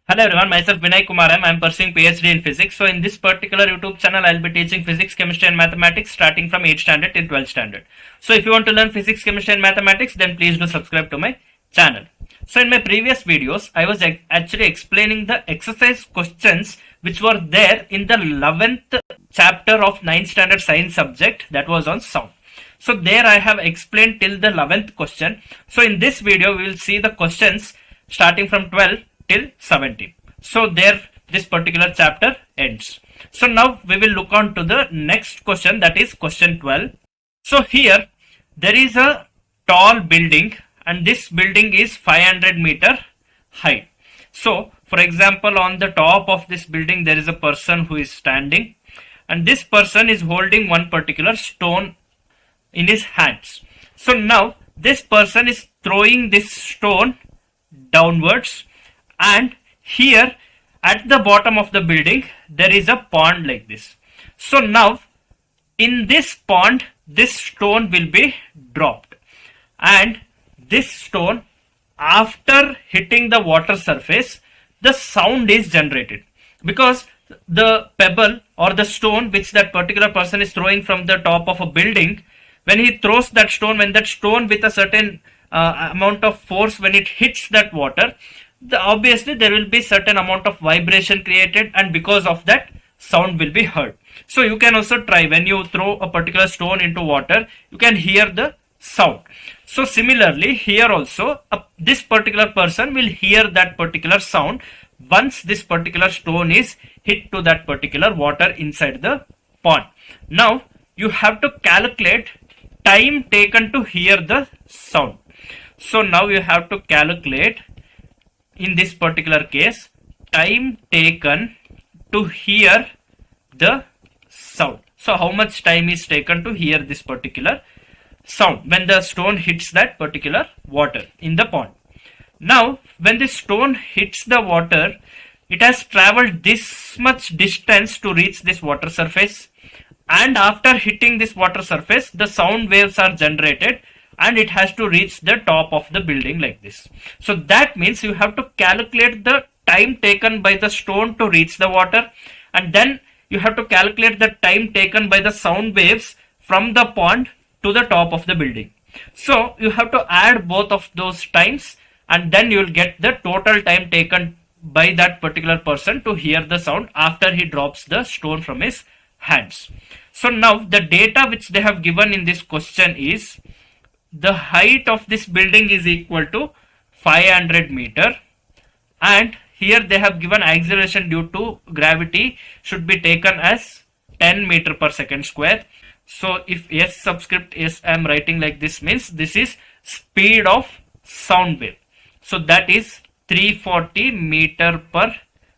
Hello everyone, myself Vinay Kumaram. I am pursuing PhD in physics. So in this particular YouTube channel, I'll be teaching physics, chemistry and mathematics starting from 8th standard till 12th standard. So if you want to learn physics, chemistry and mathematics, then please do subscribe to my channel. So in my previous videos, I was actually explaining the exercise questions which were there in the 11th chapter of 9th standard science subject, that was on sound. So there I have explained till the 11th question. So in this video, we will see the questions starting from 12 till 17. So there this particular chapter ends. So now we will look on to the next question, that is question 12. So here there is a tall building and this building is 500-meter high. So for example, on the top of this building there is a person who is standing and this person is holding one particular stone in his hands. So now this person is throwing this stone downwards, and here at the bottom of the building there is a pond like this. So now in this pond this stone will be dropped, and this stone, after hitting the water surface, the sound is generated because the pebble or the stone which that particular person is throwing from the top of a building, when he throws that stone, when that stone with a certain amount of force, when it hits that water, obviously there will be certain amount of vibration created, and because of that sound will be heard. So you can also try, when you throw a particular stone into water, you can hear the sound. So similarly here also this particular person will hear that particular sound once this particular stone is hit to that particular water inside the pond. Now you have to calculate time taken to hear the sound. So now you have to calculate, in this particular case, time taken to hear the sound. So how much time is taken to hear this particular sound when the stone hits that particular water in the pond. Now when the stone hits the water, it has traveled this much distance to reach this water surface, and after hitting this water surface the sound waves are generated and it has to reach the top of the building like this. So that means you have to calculate the time taken by the stone to reach the water, and then you have to calculate the time taken by the sound waves from the pond to the top of the building. So you have to add both of those times, and then you will get the total time taken by that particular person to hear the sound after he drops the stone from his hands. So now the data which they have given in this question is, the height of this building is equal to 500 meter, and here they have given acceleration due to gravity should be taken as 10 meter per second square. So if S subscript S I am writing like this, means this is speed of sound wave. So that is 340 meter per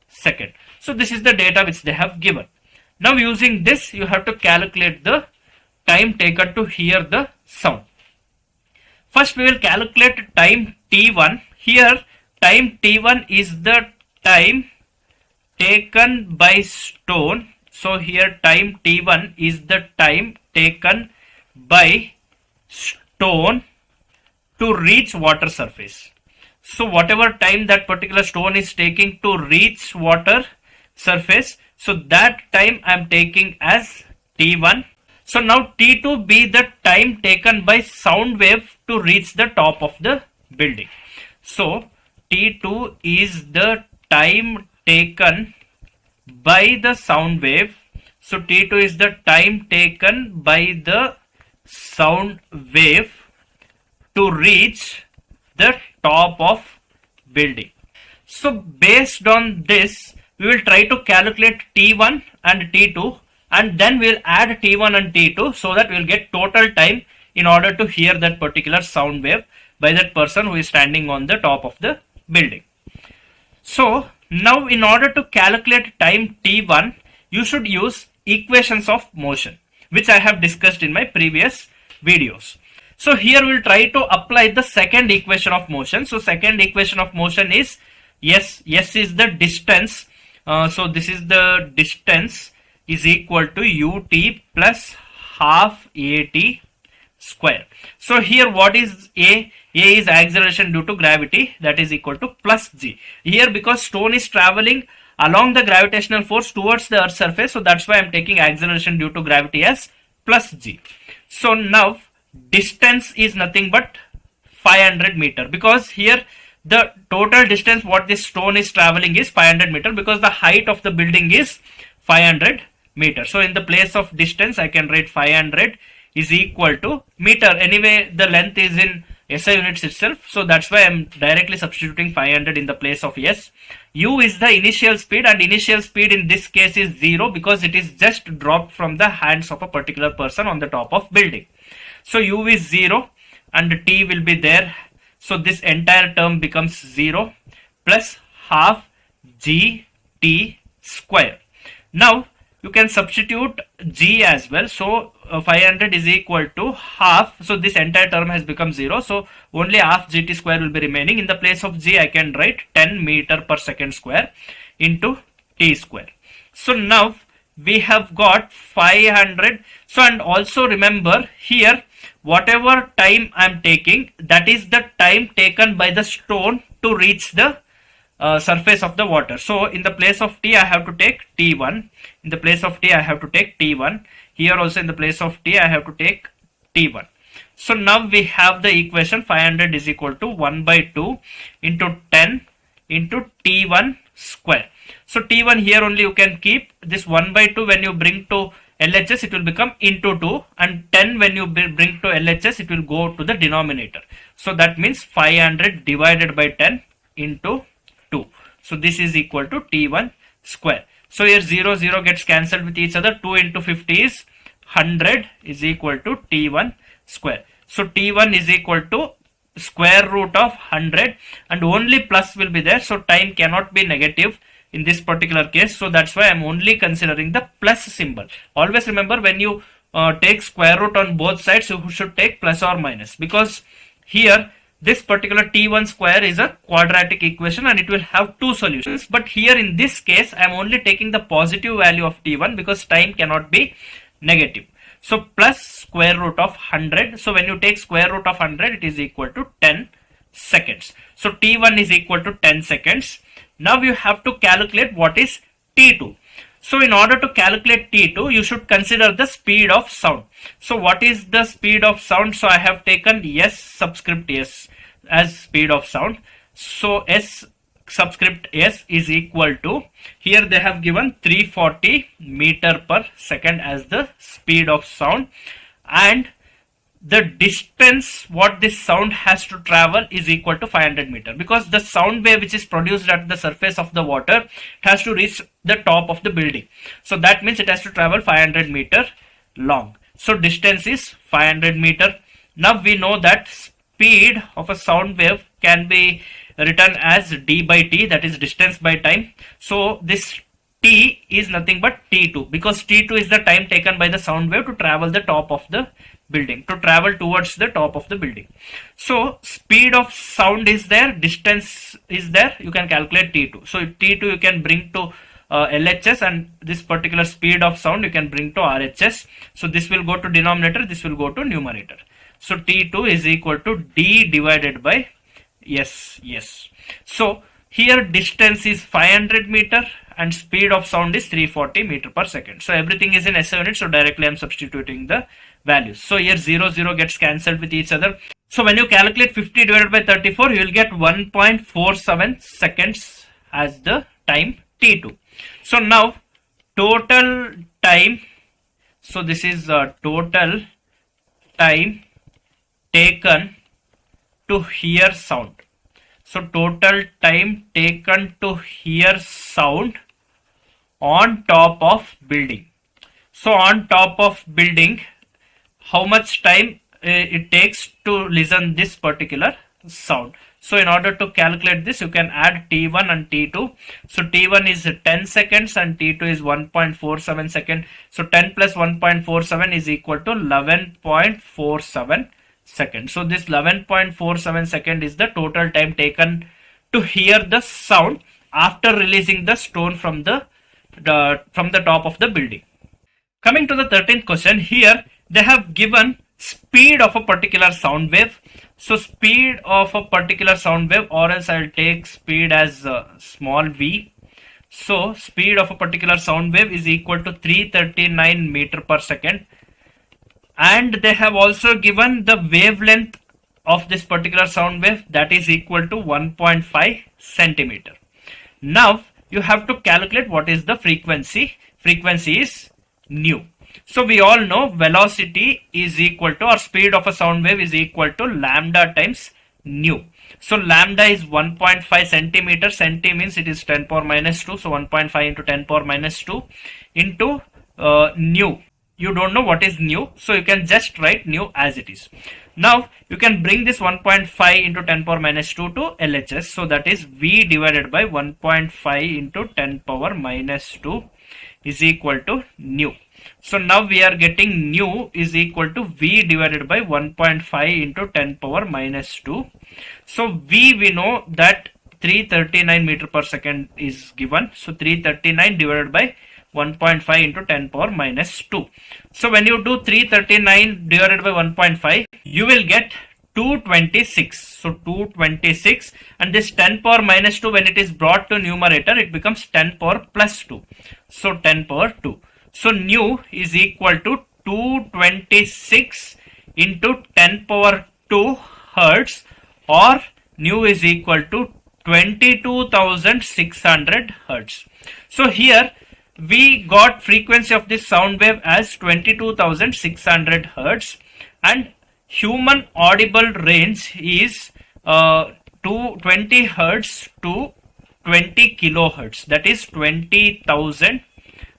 second. So this is the data which they have given. Now using this you have to calculate the time taken to hear the sound. First we will calculate time t1. Here time t1 is the time taken by stone. So here time t1 is the time taken by stone to reach water surface. So whatever time that particular stone is taking to reach water surface, so that time I am taking as t1. So now t2 be the time taken by sound wave to reach the top of the building. So t2 is the time taken by the sound wave. So t2 is the time taken by the sound wave to reach the top of building. So based on this we will try to calculate t1 and t2, and then we'll add t1 and t2 so that we'll get total time in order to hear that particular sound wave by that person who is standing on the top of the building. So now in order to calculate time t1, you should use equations of motion, which I have discussed in my previous videos. So here we'll try to apply the second equation of motion. So second equation of motion is S is the distance. So this is the distance is equal to ut plus half at square. So here what is A? A is acceleration due to gravity, that is equal to plus g. Here because stone is traveling along the gravitational force towards the earth's surface, so that's why I'm taking acceleration due to gravity as plus g. So now distance is nothing but 500 meter, because here the total distance what this stone is traveling is 500 meter, because the height of the building is 500 meter. So in the place of distance I can write 500 is equal to meter. Anyway the length is in SI units itself, so that's why I'm directly substituting 500 in the place of S. U is the initial speed, and initial speed in this case is 0 because it is just dropped from the hands of a particular person on the top of building. So U is 0 and T will be there. So this entire term becomes 0 plus half GT square. Now you can substitute G as well. So 500 is equal to half. So this entire term has become 0. So only half GT square will be remaining. In the place of G I can write 10 meter per second square into T square. So now we have got 500. So and also remember here, whatever time I am taking, that is the time taken by the stone to reach the surface of the water. So in the place of T I have to take T1, in the place of T I have to take T1, here also in the place of T I have to take T1. So now we have the equation 500 is equal to 1 by 2 into 10 into T1 square. So T1 here only you can keep, this 1 by 2 when you bring to LHS it will become into 2, and 10 when you bring to LHS it will go to the denominator. So that means 500 divided by 10 into 2. So this is equal to T1 square. So here 0 0 gets cancelled with each other. 2 into 50 is 100 is equal to T1 square. So T1 is equal to square root of 100, and only plus will be there. So time cannot be negative in this particular case. So that's why I'm only considering the plus symbol. Always remember, when you take square root on both sides, you should take plus or minus, because here this particular T1 square is a quadratic equation and it will have two solutions. But here in this case I am only taking the positive value of T1 because time cannot be negative. So plus square root of 100. So when you take square root of 100 it is equal to 10 seconds. So T1 is equal to 10 seconds. Now you have to calculate what is T2. So in order to calculate T2, you should consider the speed of sound. So what is the speed of sound? So I have taken S subscript S as speed of sound. So S subscript S is equal to, here they have given 340 meter per second as the speed of sound, and the distance what this sound has to travel is equal to 500 meter, because the sound wave which is produced at the surface of the water has to reach the top of the building. So that means it has to travel 500 meter long. So distance is 500 meter. Now we know that speed of a sound wave can be written as d by t, that is distance by time. So this t is nothing but t2, because t2 is the time taken by the sound wave to travel the top of the building, to travel towards the top of the building. So speed of sound is there, distance is there, you can calculate t2. So t2 you can bring to LHS, and this particular speed of sound you can bring to RHS. So this will go to denominator, this will go to numerator. So t2 is equal to d divided by S. So here distance is 500 meter and speed of sound is 340 meter per second. So everything is in SI units, so directly I am substituting the values. So here 0 0 gets cancelled with each other. So when you calculate 50 divided by 34, you will get 1.47 seconds as the time T2. So now total time, so this is total time taken to hear sound. So total time taken to hear sound on top of building. So on top of building, how much time it takes to listen this particular sound. So in order to calculate this, you can add T1 and T2. So T1 is 10 seconds and T2 is 1.47 second. So 10 plus 1.47 is equal to 11.47 second. So this 11.47 second is the total time taken to hear the sound after releasing the stone from the top of the building. Coming to the 13th question, here they have given speed of a particular sound wave. So speed of a particular sound wave, or else I'll take speed as small v. So speed of a particular sound wave is equal to 339 meter per second, and they have also given the wavelength of this particular sound wave, that is equal to 1.5 centimeter. Now you have to calculate what is the frequency. Frequency is nu. So we all know velocity is equal to, or speed of a sound wave is equal to lambda times nu. So lambda is 1.5 centimeter. Centi means it is 10 power minus 2. So 1.5 into 10 power minus 2 into nu. You don't know what is nu, so you can just write nu as it is. Now you can bring this 1.5 into 10 power minus 2 to LHS. So that is V divided by 1.5 into 10 power minus 2 is equal to nu. So now we are getting nu is equal to V divided by 1.5 into 10 power minus 2. So V, we know that 339 meter per second is given. So 339 divided by 1.5 into 10 power minus 2. So when you do 339 divided by 1.5, you will get 226. So 226, and this 10 power minus 2, when it is brought to numerator, it becomes 10 power plus 2. So 10 power 2. So nu is equal to 226 into 10 power 2 hertz, or nu is equal to 22,600 hertz. So here we got frequency of this sound wave as 22,600 hertz, and human audible range is 20 hertz to 20 kilohertz, that is 20,000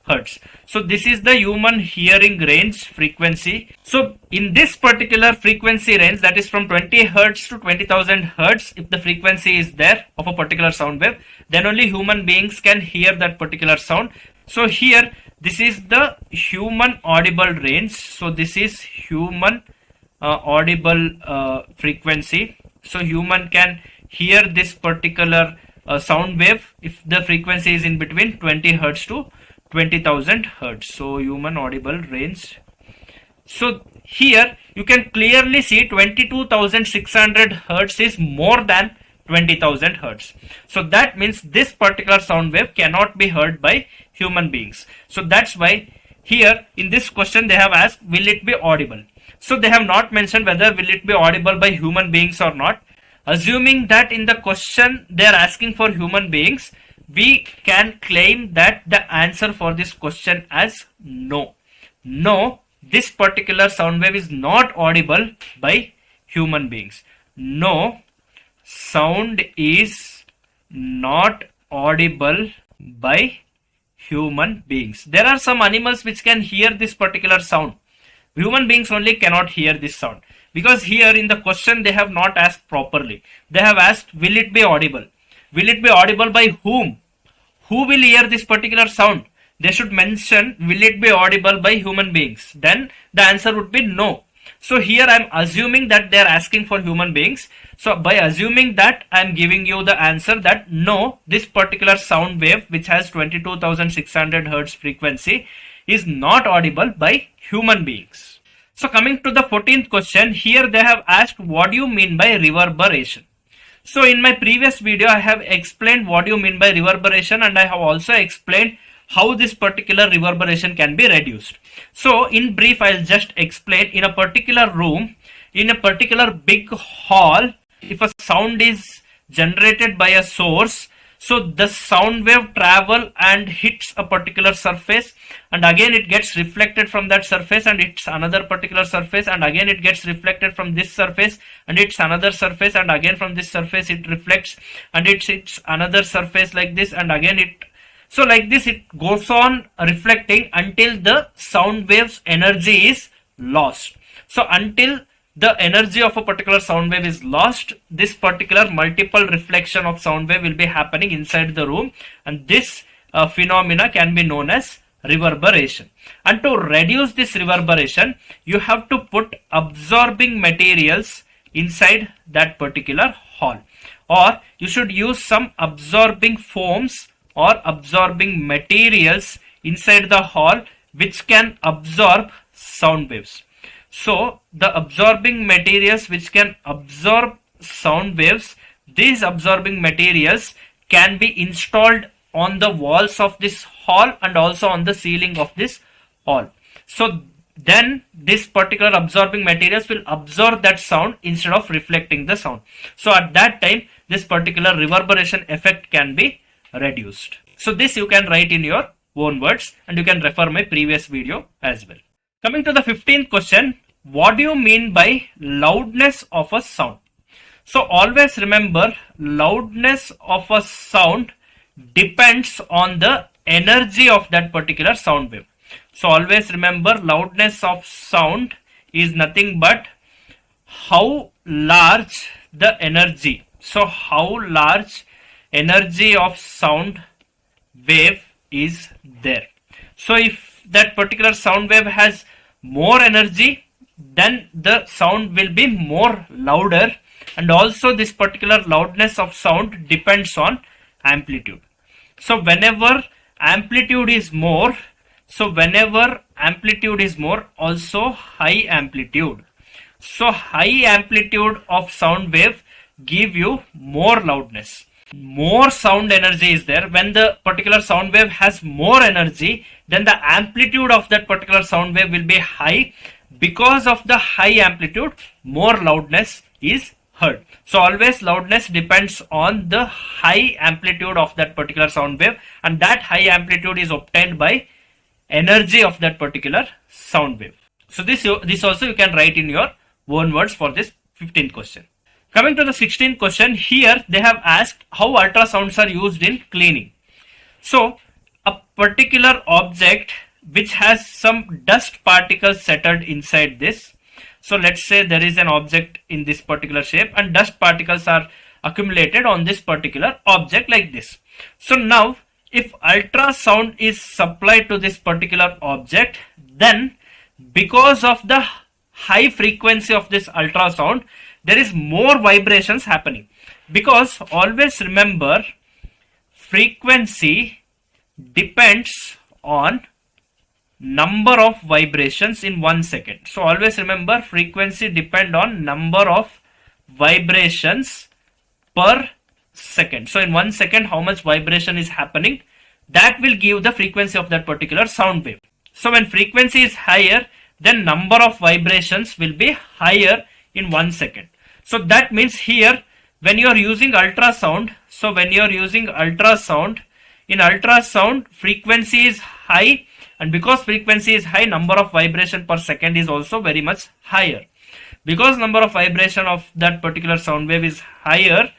hertz. So this is the human hearing range frequency. So in this particular frequency range, that is from 20 hertz to 20,000 hertz, if the frequency is there of a particular sound wave, then only human beings can hear that particular sound. So here this is the human audible range. So this is human audible frequency. So human can hear this particular sound wave if the frequency is in between 20 hertz to 20,000 hertz. So human audible range. So here you can clearly see 22,600 hertz is more than 20,000 hertz. So that means this particular sound wave cannot be heard by human beings. So that's why here in this question they have asked, will it be audible? So they have not mentioned whether will it be audible by human beings or not. Assuming that in the question they are asking for human beings, we can claim that the answer for this question as no. No, this particular sound wave is not audible by human beings. No, sound is not audible by human beings. There are some animals which can hear this particular sound. Human beings only cannot hear this sound, because here in the question they have not asked properly. They have asked, will it be audible? Will it be audible by whom? Who will hear this particular sound? They should mention, will it be audible by human beings? Then the answer would be no. So here I am assuming that they are asking for human beings. So by assuming that, I am giving you the answer that no, this particular sound wave which has 22,600 hertz frequency is not audible by human beings. So coming to the 14th question, here they have asked, what do you mean by reverberation? So in my previous video I have explained what do you mean by reverberation, and I have also explained how this particular reverberation can be reduced. So in brief, I'll just explain. In a particular room, in a particular big hall, if a sound is generated by a source, so the sound wave travel and hits a particular surface, and again it gets reflected from that surface and it's another particular surface, and again it gets reflected from this surface and it's another surface, and again from this surface it reflects and it's another surface like this, and again it, so like this it goes on reflecting until the sound wave's energy is lost. So until the energy of a particular sound wave is lost, this particular multiple reflection of sound wave will be happening inside the room, and this phenomena can be known as reverberation. And to reduce this reverberation, you have to put absorbing materials inside that particular hall, or you should use some absorbing foams or absorbing materials inside the hall which can absorb sound waves. So the absorbing materials which can absorb sound waves, these absorbing materials can be installed on the walls of this hall and also on the ceiling of this hall. So then this particular absorbing materials will absorb that sound instead of reflecting the sound. So at that time this particular reverberation effect can be reduced. So this you can write in your own words, and you can refer my previous video as well. Coming to the 15th question, what do you mean by loudness of a sound? So always remember, loudness of a sound depends on the energy of that particular sound wave. So always remember, loudness of sound is nothing but how large the energy. So how large energy of sound wave is there. So if that particular sound wave has more energy, then the sound will be more louder, and also this particular loudness of sound depends on amplitude. So whenever amplitude is more, also high amplitude. So high amplitude of sound wave give you more loudness. More sound energy is there. When the particular sound wave has more energy, then the amplitude of that particular sound wave will be high. Because of the high amplitude, more loudness is heard. So always loudness depends on the high amplitude of that particular sound wave, and that high amplitude is obtained by energy of that particular sound wave. So this also you can write in your own words for this 15th question. Coming to the 16th question, here they have asked how ultrasounds are used in cleaning. So a particular object which has some dust particles settled inside this. So let's say there is an object in this particular shape and dust particles are accumulated on this particular object like this. So now if ultrasound is supplied to this particular object, then because of the high frequency of this ultrasound, there is more vibrations happening. Because always remember, frequency depends on number of vibrations in 1 second. So always remember, frequency depend on number of vibrations per second. So in 1 second, how much vibration is happening, that will give the frequency of that particular sound wave. So when frequency is higher, then number of vibrations will be higher in 1 second. So that means here when you are using ultrasound, in ultrasound frequency is high, and because frequency is high, number of vibration per second is also very much higher. Because number of vibration of that particular sound wave is higher,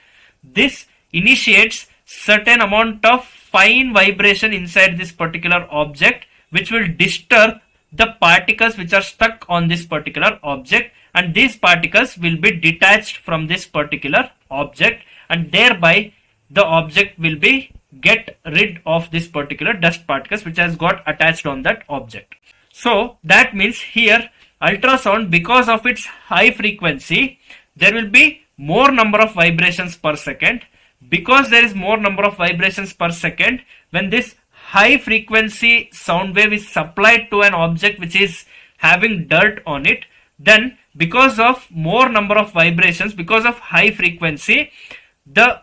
this initiates certain amount of fine vibration inside this particular object, which will disturb the particles which are stuck on this particular object, and these particles will be detached from this particular object, and thereby the object will be get rid of this particular dust particles which has got attached on that object. So that means here ultrasound, because of its high frequency, there will be more number of vibrations per second. Because there is more number of vibrations per second, when this high frequency sound wave is supplied to an object which is having dirt on it, then because of more number of vibrations, because of high frequency, the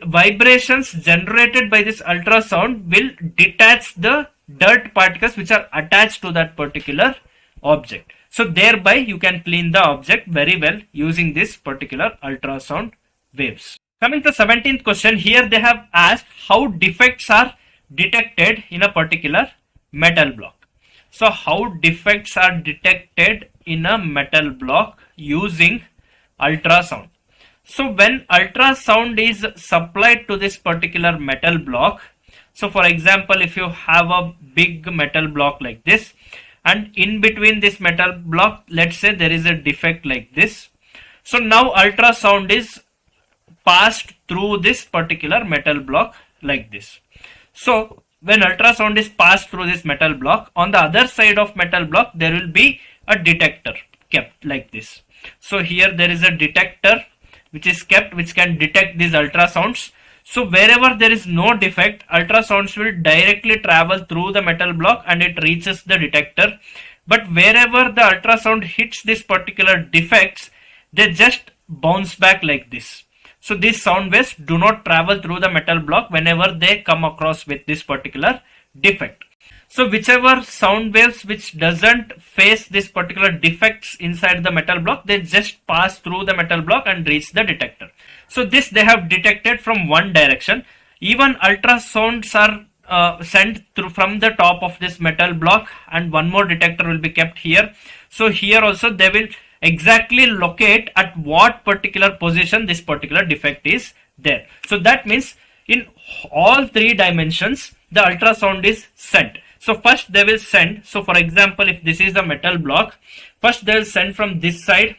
vibrations generated by this ultrasound will detach the dirt particles which are attached to that particular object. So thereby you can clean the object very well using this particular ultrasound waves. Coming to 17th question, here they have asked how defects are detected in a particular metal block. So how defects are detected in a metal block using ultrasound. So when ultrasound is supplied to this particular metal block, so for example, if you have a big metal block like this, and in between this metal block, let's say there is a defect like this. So now ultrasound is passed through this particular metal block like this. So when ultrasound is passed through this metal block, on the other side of metal block there will be a detector kept like this. So here there is a detector which is kept, which can detect these ultrasounds. So wherever there is no defect, ultrasounds will directly travel through the metal block and it reaches the detector. but wherever the ultrasound hits this particular defects, they just bounce back like this. So these sound waves do not travel through the metal block whenever they come across with this particular defect. So whichever sound waves which doesn't face this particular defects inside the metal block, they just pass through the metal block and reach the detector. So this they have detected from one direction. Even ultrasounds are sent through from the top of this metal block, and one more detector will be kept here. So here also they will exactly locate at what particular position this particular defect is there. So that means in all three dimensions the ultrasound is sent. So first they will send, so for example if this is the metal block, first they will send from this side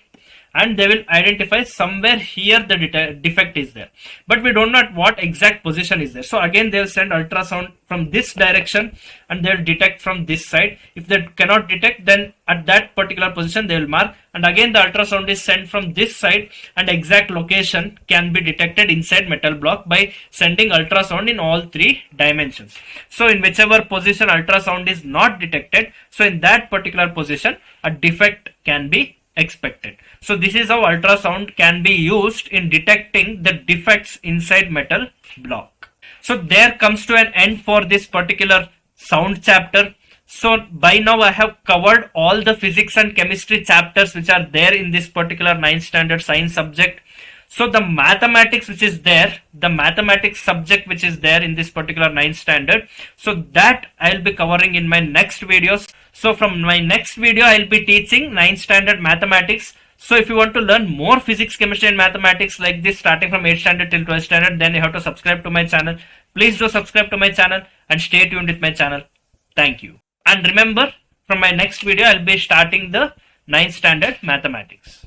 and they will identify somewhere here the defect is there, but we don't know at what exact position is there. So again they will send ultrasound from this direction and they will detect from this side. If they cannot detect, then at that particular position they will mark, and again the ultrasound is sent from this side and exact location can be detected inside metal block by sending ultrasound in all three dimensions. So in whichever position ultrasound is not detected, so in that particular position a defect can be expected. So this is how ultrasound can be used in detecting the defects inside metal block. So there comes to an end for this particular sound chapter. So by now I have covered all the physics and chemistry chapters which are there in this particular 9th standard science subject. So the mathematics which is there, the mathematics subject which is there in this particular 9th standard, so that I'll be covering in my next videos. So from my next video I'll be teaching 9th standard mathematics. So if you want to learn more physics, chemistry and mathematics like this starting from 8th standard till 12th standard, then you have to subscribe to my channel. Please do subscribe to my channel and stay tuned with my channel. Thank you. And remember, from my next video I'll be starting the 9th standard mathematics.